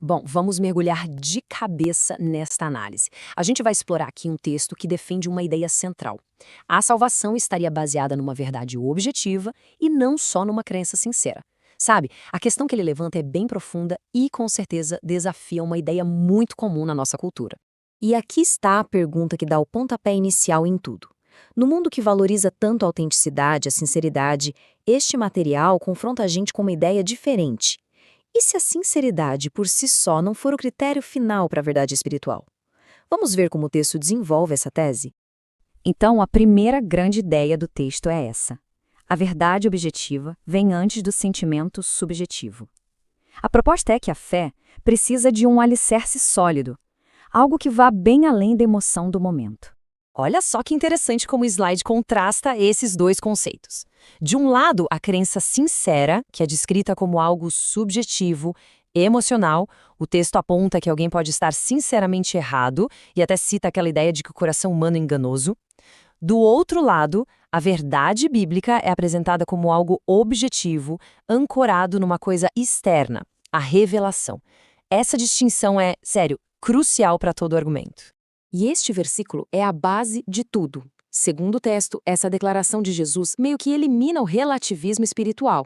Bom, vamos mergulhar de cabeça nesta análise. A gente vai explorar aqui um texto que defende uma ideia central. A salvação estaria baseada numa verdade objetiva e não só numa crença sincera. Sabe, a questão que ele levanta é bem profunda e, com certeza, desafia uma ideia muito comum na nossa cultura. E aqui está a pergunta que dá o pontapé inicial em tudo. No mundo que valoriza tanto a autenticidade, a sinceridade, este material confronta a gente com uma ideia diferente. E se a sinceridade por si só não for o critério final para a verdade espiritual? Vamos ver como o texto desenvolve essa tese? Então, a primeira grande ideia do texto é essa. A verdade objetiva vem antes do sentimento subjetivo. A proposta é que a fé precisa de um alicerce sólido, algo que vá bem além da emoção do momento. Olha só que interessante como o slide contrasta esses dois conceitos. De um lado, a crença sincera, que é descrita como algo subjetivo, emocional. O texto aponta que alguém pode estar sinceramente errado e até cita aquela ideia de que o coração humano é enganoso. Do outro lado, a verdade bíblica é apresentada como algo objetivo, ancorado numa coisa externa, a revelação. Essa distinção é, sério, crucial para todo o argumento. E este versículo é a base de tudo. Segundo o texto, essa declaração de Jesus meio que elimina o relativismo espiritual.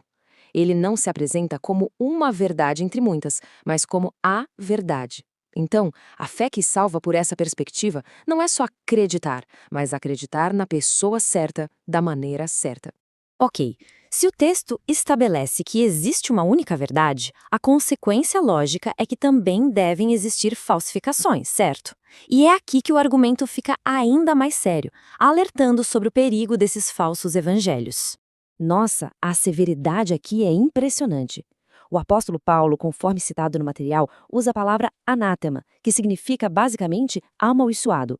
Ele não se apresenta como uma verdade entre muitas, mas como a verdade. Então, a fé que salva por essa perspectiva não é só acreditar, mas acreditar na pessoa certa, da maneira certa. Ok, se o texto estabelece que existe uma única verdade, a consequência lógica é que também devem existir falsificações, certo? E é aqui que o argumento fica ainda mais sério, alertando sobre o perigo desses falsos evangelhos. Nossa, a severidade aqui é impressionante. O apóstolo Paulo, conforme citado no material, usa a palavra anátema, que significa basicamente amaldiçoado.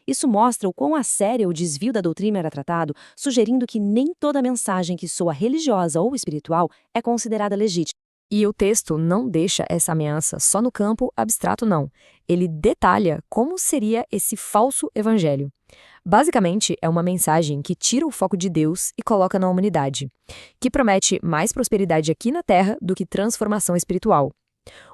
Isso mostra o quão a sério o desvio da doutrina era tratado, sugerindo que nem toda mensagem que soa religiosa ou espiritual é considerada legítima. E o texto não deixa essa ameaça só no campo abstrato, não. Ele detalha como seria esse falso evangelho. Basicamente, é uma mensagem que tira o foco de Deus e coloca na humanidade, que promete mais prosperidade aqui na Terra do que transformação espiritual.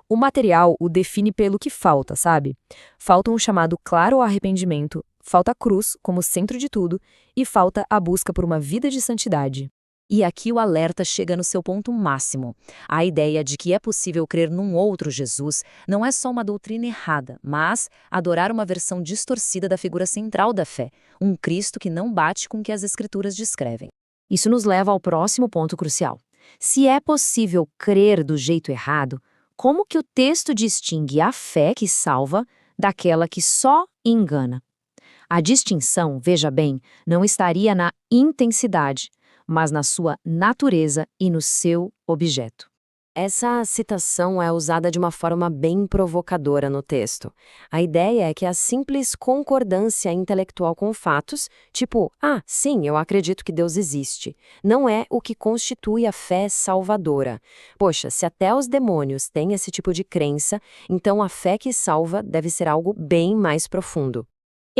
O material o define pelo que falta, sabe? Falta um chamado claro ao arrependimento, falta a cruz como centro de tudo e falta a busca por uma vida de santidade. E aqui o alerta chega no seu ponto máximo. A ideia de que é possível crer num outro Jesus não é só uma doutrina errada, mas adorar uma versão distorcida da figura central da fé, um Cristo que não bate com o que as Escrituras descrevem. Isso nos leva ao próximo ponto crucial. Se é possível crer do jeito errado, como que o texto distingue a fé que salva daquela que só engana? A distinção, veja bem, não estaria na intensidade, mas na sua natureza e no seu objeto. Essa citação é usada de uma forma bem provocadora no texto. A ideia é que a simples concordância intelectual com fatos, tipo, sim, eu acredito que Deus existe, não é o que constitui a fé salvadora. Poxa, se até os demônios têm esse tipo de crença, então a fé que salva deve ser algo bem mais profundo.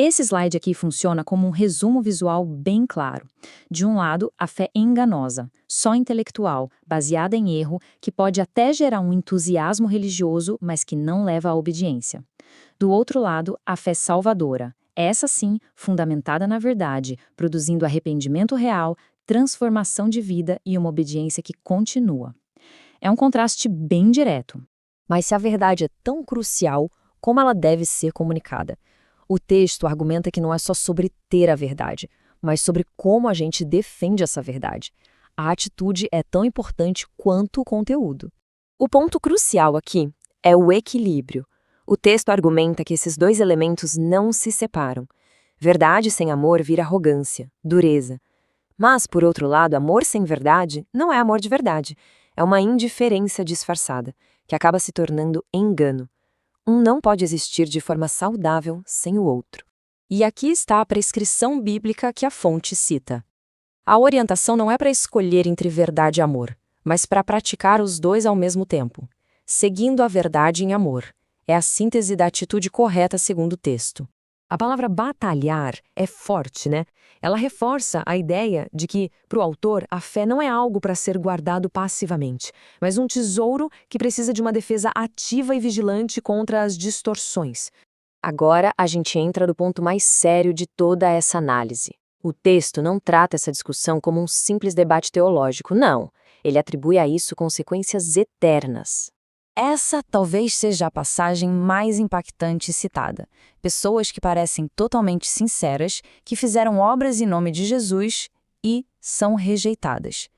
Esse slide aqui funciona como um resumo visual bem claro. De um lado, a fé enganosa, só intelectual, baseada em erro, que pode até gerar um entusiasmo religioso, mas que não leva à obediência. Do outro lado, a fé salvadora, essa sim, fundamentada na verdade, produzindo arrependimento real, transformação de vida e uma obediência que continua. É um contraste bem direto. Mas se a verdade é tão crucial, como ela deve ser comunicada? O texto argumenta que não é só sobre ter a verdade, mas sobre como a gente defende essa verdade. A atitude é tão importante quanto o conteúdo. O ponto crucial aqui é o equilíbrio. O texto argumenta que esses dois elementos não se separam. Verdade sem amor vira arrogância, dureza. Mas, por outro lado, amor sem verdade não é amor de verdade. É uma indiferença disfarçada, que acaba se tornando engano. Um não pode existir de forma saudável sem o outro. E aqui está a prescrição bíblica que a fonte cita. A orientação não é para escolher entre verdade e amor, mas para praticar os dois ao mesmo tempo, seguindo a verdade em amor. É a síntese da atitude correta segundo o texto. A palavra batalhar é forte, né? Ela reforça a ideia de que, para o autor, a fé não é algo para ser guardado passivamente, mas um tesouro que precisa de uma defesa ativa e vigilante contra as distorções. Agora a gente entra no ponto mais sério de toda essa análise. O texto não trata essa discussão como um simples debate teológico, não. Ele atribui a isso consequências eternas. Essa talvez seja a passagem mais impactante citada. Pessoas que parecem totalmente sinceras, que fizeram obras em nome de Jesus e são rejeitadas.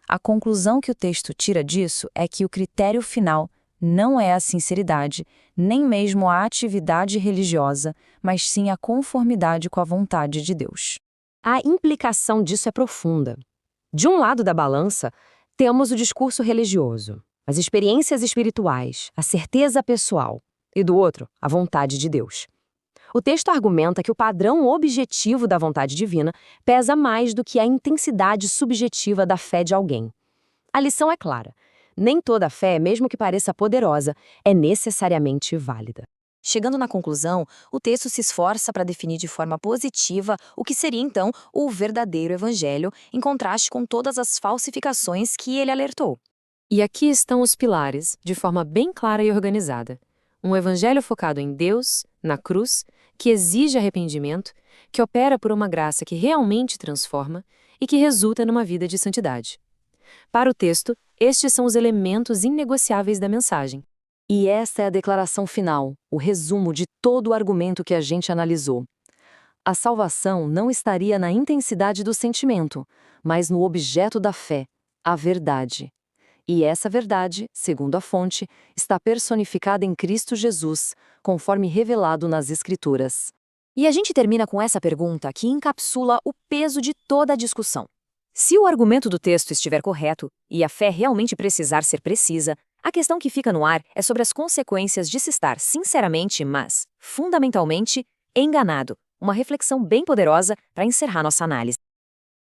A conclusão que o texto tira disso é que o critério final não é a sinceridade, nem mesmo a atividade religiosa, mas sim a conformidade com a vontade de Deus. A implicação disso é profunda. De um lado da balança, temos o discurso religioso, as experiências espirituais, a certeza pessoal, e do outro, a vontade de Deus. O texto argumenta que o padrão objetivo da vontade divina pesa mais do que a intensidade subjetiva da fé de alguém. A lição é clara: nem toda fé, mesmo que pareça poderosa, é necessariamente válida. Chegando na conclusão, o texto se esforça para definir de forma positiva o que seria então o verdadeiro evangelho, em contraste com todas as falsificações que ele alertou. E aqui estão os pilares, de forma bem clara e organizada. Um evangelho focado em Deus, na cruz, que exige arrependimento, que opera por uma graça que realmente transforma e que resulta numa vida de santidade. Para o texto, estes são os elementos inegociáveis da mensagem. E esta é a declaração final, o resumo de todo o argumento que a gente analisou. A salvação não estaria na intensidade do sentimento, mas no objeto da fé, a verdade. E essa verdade, segundo a fonte, está personificada em Cristo Jesus, conforme revelado nas Escrituras. E a gente termina com essa pergunta que encapsula o peso de toda a discussão. Se o argumento do texto estiver correto e a fé realmente precisar ser precisa, a questão que fica no ar é sobre as consequências de se estar sinceramente, mas, fundamentalmente, enganado. Uma reflexão bem poderosa para encerrar nossa análise.